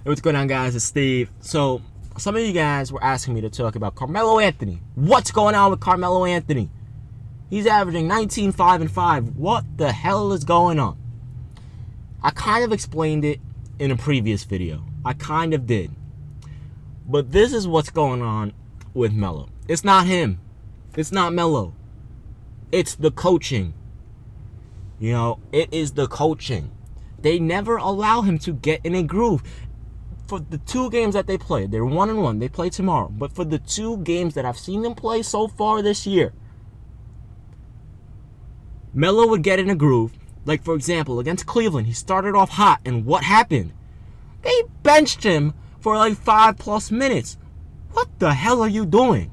Hey, what's going on, guys? It's Steve. So, some of you guys were asking me to talk about Carmelo Anthony. What's going on with Carmelo Anthony? He's averaging 19, 5, and 5. What the hell is going on? I kind of explained it in a previous video. I kind of did. But this is what's going on with Melo. It's not him. It's not Melo. It's the coaching. You know, it is the coaching. They never allow him to get in a groove. For the 2 games that they played, they're 1-1. They play tomorrow. But for the 2 games that I've seen them play so far this year, Melo would get in a groove. Like, for example, against Cleveland, he started off hot, and what happened? They benched him for like 5+ minutes. What the hell are you doing?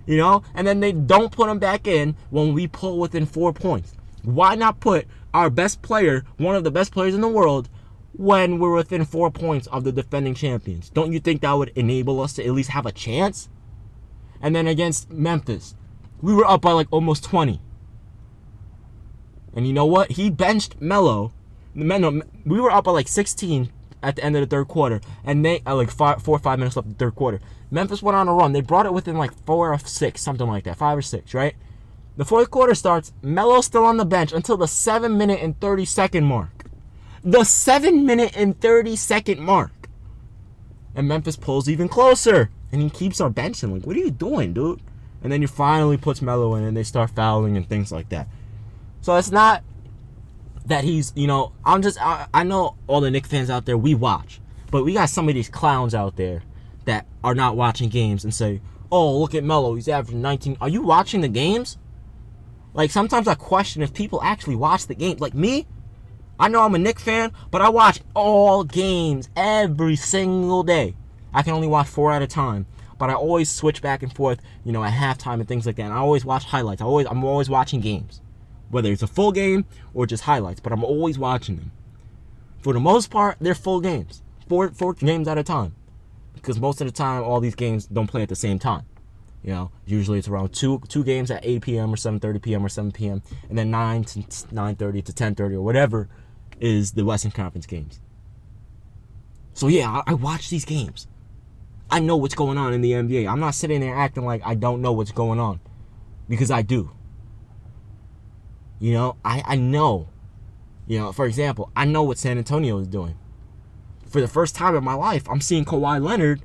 You know? And then they don't put him back in when we pull within 4 points. Why not put our best player, one of the best players in the world, when we're within 4 points of the defending champions? Don't you think that would enable us to at least have a chance? And then against Memphis, we were up by like almost 20. And you know what? He benched Melo. We were up by like 16 at the end of the third quarter. And they, like 4 or 5 minutes left in the third quarter. Memphis went on a run. They brought it within like 4 or 6, something like that. 5 or 6, right? The fourth quarter starts. Melo's still on the bench until the 7-minute and 30-second mark. The 7-minute and 30-second mark. And Memphis pulls even closer. And he keeps our bench in. Like, what are you doing, dude? And then he finally puts Melo in and they start fouling and things like that. So it's not that he's, you know, I know all the Knicks fans out there, we watch. But we got some of these clowns out there that are not watching games and say, oh, look at Melo, he's averaging 19. Are you watching the games? Like, sometimes I question if people actually watch the games. Like me, I know I'm a Knicks fan, but I watch all games every single day. I can only watch 4 at a time, but I always switch back and forth, you know, at halftime and things like that. And I always watch highlights. I'm always watching games, whether it's a full game or just highlights, but I'm always watching them. For the most part, they're full games, 4 games at a time, because most of the time, all these games don't play at the same time. You know, usually it's around two games at 8 p.m. or 7:30 p.m. or 7 p.m. and then 9 to 9:30 to 10:30 or whatever is the Western Conference games. So yeah, I watch these games. I know what's going on in the NBA. I'm not sitting there acting like I don't know what's going on, because I do. You know, I know. You know, for example, I know what San Antonio is doing. For the first time in my life, I'm seeing Kawhi Leonard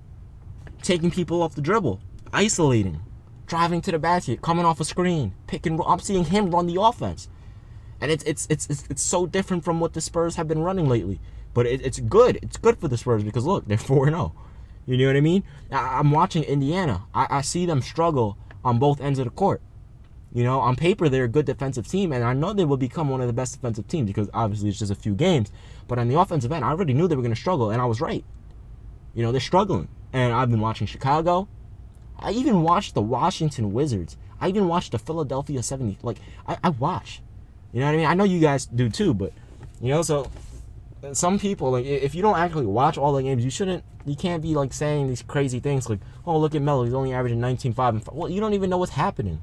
taking people off the dribble, isolating, driving to the basket, coming off a screen, pick and roll. I'm seeing him run the offense. And it's so different from what the Spurs have been running lately. But it's good. It's good for the Spurs because, look, they're 4-0. You know what I mean? I'm watching Indiana. I see them struggle on both ends of the court. You know, on paper, they're a good defensive team, and I know they will become one of the best defensive teams because, obviously, it's just a few games. But on the offensive end, I already knew they were going to struggle, and I was right. You know, they're struggling. And I've been watching Chicago. I even watched the Washington Wizards. I even watched the Philadelphia 70. Like, I watch. You know what I mean? I know you guys do too, but, you know, so some people, like, if you don't actually watch all the games, you can't be, like, saying these crazy things like, oh, look at Melo, he's only averaging 19, 5, and 5. Well, you don't even know what's happening.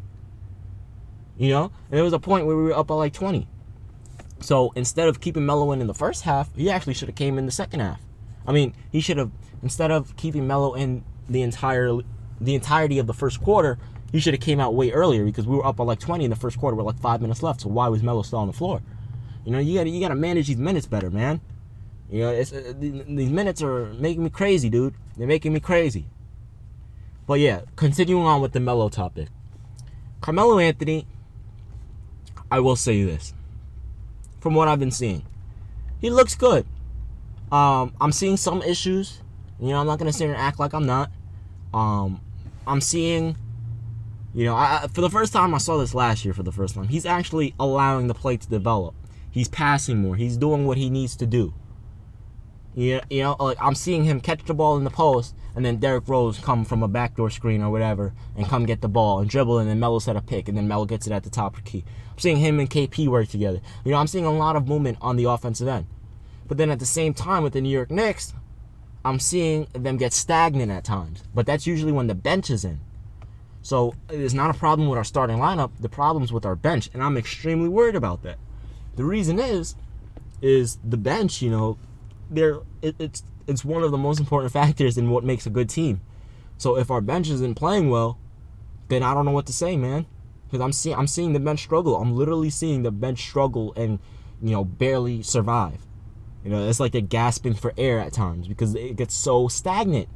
You know? And there was a point where we were up by, like, 20. So instead of keeping Melo in the first half, he actually should have came in the second half. I mean, he should have, instead of keeping Melo in the entirety of the first quarter, he should have came out way earlier because we were up by like 20 in the first quarter with like 5 minutes left. So why was Melo still on the floor? You know, you gotta manage these minutes better, man. You know, these minutes are making me crazy, dude. They're making me crazy. But yeah, continuing on with the Melo topic. Carmelo Anthony, I will say this. From what I've been seeing, he looks good. I'm seeing some issues. You know, I'm not gonna sit here and act like I'm not. I'm seeing, you know, for the first time, I saw this last year for the first time. He's actually allowing the play to develop. He's passing more. He's doing what he needs to do. You know, like, I'm seeing him catch the ball in the post, and then Derrick Rose come from a backdoor screen or whatever, and come get the ball and dribble, and then Melo set a pick, and then Melo gets it at the top of the key. I'm seeing him and KP work together. You know, I'm seeing a lot of movement on the offensive end. But then at the same time with the New York Knicks, I'm seeing them get stagnant at times. But that's usually when the bench is in. So it's not a problem with our starting lineup. The problem's with our bench, and I'm extremely worried about that. The reason is the bench, you know, it's one of the most important factors in what makes a good team. So if our bench isn't playing well, then I don't know what to say, man. Because I'm seeing the bench struggle. I'm literally seeing the bench struggle and barely survive. It's like they're gasping for air at times because it gets so stagnant.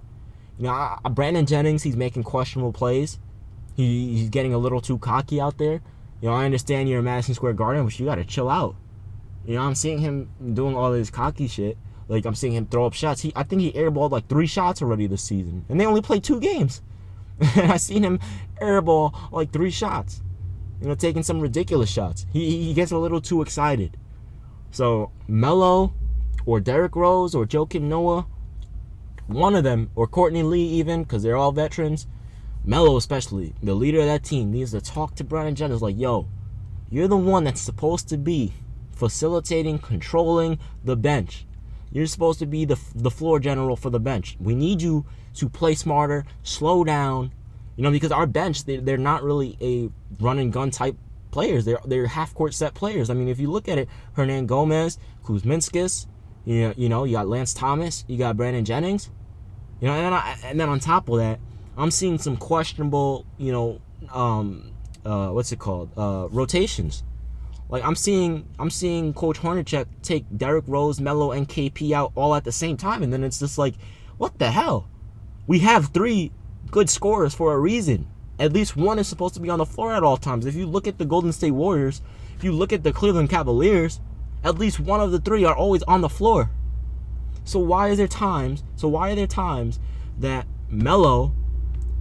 Brandon Jennings, he's making questionable plays. He's getting a little too cocky out there. I understand you're a Madison Square Garden, but you got to chill out. I'm seeing him doing all this cocky shit. Like, I'm seeing him throw up shots. I think he airballed like 3 shots already this season. And they only played 2 games. And I seen him airball like 3 shots. Taking some ridiculous shots. He gets a little too excited. So, Melo or Derrick Rose or Joakim Noah, one of them, or Courtney Lee even, because they're all veterans. Melo especially, the leader of that team, needs to talk to Brandon Jennings like, yo, you're the one that's supposed to be facilitating, controlling the bench. You're supposed to be the floor general for the bench. We need you to play smarter, slow down, because our bench, they're not really a run and gun type players. They're half court set players. I mean, if you look at it, Hernan Gomez, Kuzminskis, you got Lance Thomas, you got Brandon Jennings, and then on top of that, I'm seeing some questionable, rotations. Like I'm seeing Coach Hornacek take Derrick Rose, Melo, and KP out all at the same time, and then it's just like, what the hell? We have 3 good scorers for a reason. At least one is supposed to be on the floor at all times. If you look at the Golden State Warriors, if you look at the Cleveland Cavaliers, at least one of the 3 are always on the floor. So why are there times that Melo,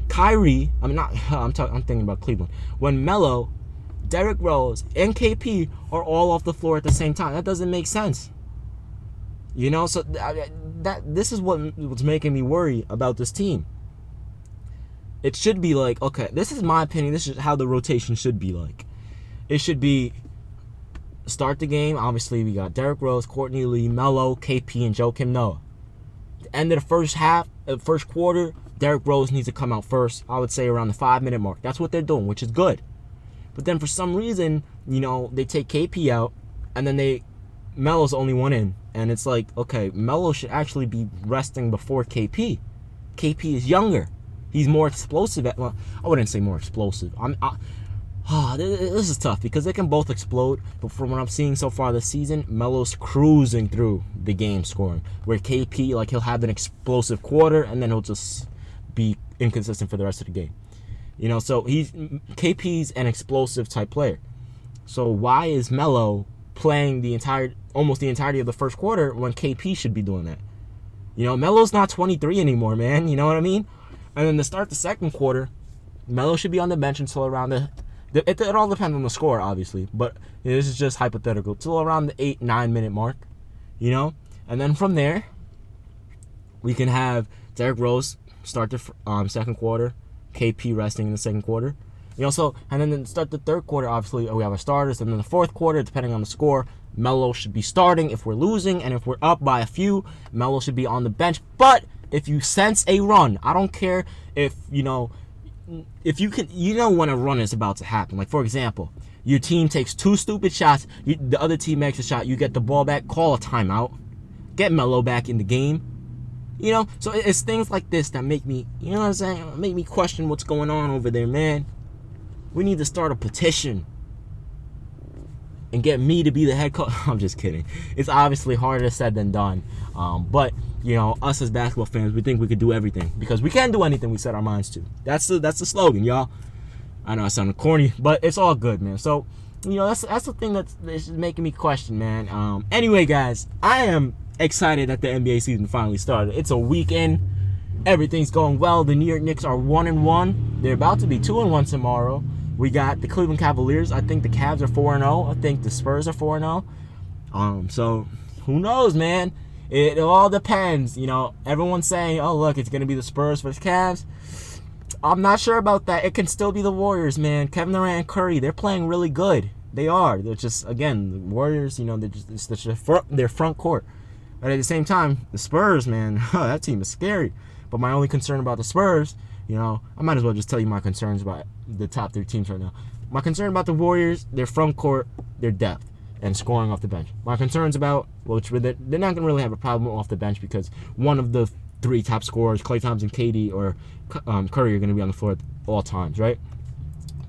Kyrie, I'm thinking about Cleveland, when Melo, Derrick Rose, and KP are all off the floor at the same time? That doesn't make sense. So this is what's making me worry about this team. It should be like, okay, this is my opinion. This is how the rotation should be like. It should be start the game. Obviously, we got Derrick Rose, Courtney Lee, Melo, KP, and Joakim Noah. End of the first quarter, Derrick Rose needs to come out first. I would say around the 5-minute mark. That's what they're doing, which is good. But then for some reason, they take KP out, and then Melo's only one in. And it's like, okay, Melo should actually be resting before KP. KP is younger. He's more explosive. Well, I wouldn't say more explosive. This is tough because they can both explode. But from what I'm seeing so far this season, Melo's cruising through the game scoring. Where KP, like, he'll have an explosive quarter, and then he'll just be inconsistent for the rest of the game. So KP's an explosive type player. So why is Melo playing almost the entirety of the first quarter when KP should be doing that? Melo's not 23 anymore, man. You know what I mean? And then to start the second quarter, Melo should be on the bench until around it all depends on the score, obviously, but this is just hypothetical, till around the 8-9 minute mark, And then from there, we can have Derrick Rose start the second quarter, KP resting in the second quarter. And then start the third quarter, obviously, we have our starters. And then the fourth quarter, depending on the score, Melo should be starting if we're losing. And if we're up by a few, Melo should be on the bench. But if you sense a run, I don't care if you can, when a run is about to happen. Like, for example, your team takes 2 stupid shots, the other team makes a shot, you get the ball back, call a timeout, get Melo back in the game. So it's things like this that make me, make me question what's going on over there, man. We need to start a petition and get me to be the head coach. I'm just kidding. It's obviously harder said than done. But, us as basketball fans, we think we could do everything because we can do anything we set our minds to. That's the slogan, y'all. I know I sound corny, but it's all good, man. So, that's the thing that's making me question, man. Anyway, guys, I am excited that the NBA season finally started. It's a weekend. Everything's going well. The New York Knicks are 1-1. They're about to be 2-1 tomorrow. We got the Cleveland Cavaliers. I think the Cavs are 4-0. I think the Spurs are 4-0. So who knows, man? It all depends. Everyone's saying, oh, look, it's going to be the Spurs versus Cavs. I'm not sure about that. It can still be the Warriors, man. Kevin Durant and Curry, they're playing really good. They are. They're just, again, the Warriors, they're front court. But at the same time, the Spurs, man, that team is scary. But my only concern about the Spurs, I might as well just tell you my concerns about the top 3 teams right now. My concern about the Warriors, their front court, their depth. and scoring off the bench. My concerns about, which they're not going to really have a problem off the bench because one of the 3 top scorers, Klay Thompson, KD, or Curry, are going to be on the floor at all times, right?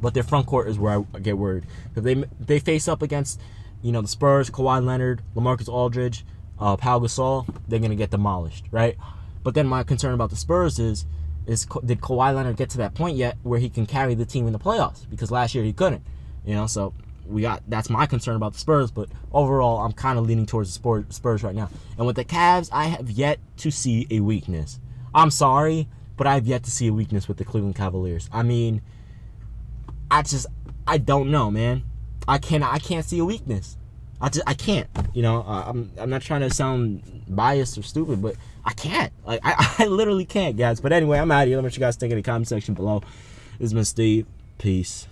But their front court is where I get worried. Because they face up against, the Spurs, Kawhi Leonard, LaMarcus Aldridge, Pau Gasol, they're going to get demolished, right? But then my concern about the Spurs is did Kawhi Leonard get to that point yet where he can carry the team in the playoffs? Because last year he couldn't, so that's my concern about the Spurs. But overall, I'm kind of leaning towards the Spurs right now. And with the Cavs, I have yet to see a weakness. I'm sorry, but I've yet to see a weakness with the Cleveland Cavaliers. I mean, I don't know, man. I can't see a weakness. I can't. I'm not trying to sound biased or stupid, but I can't. Like I literally can't, guys. But anyway, I'm out of here. Let me know what you guys think in the comment section below. This has been Steve. Peace.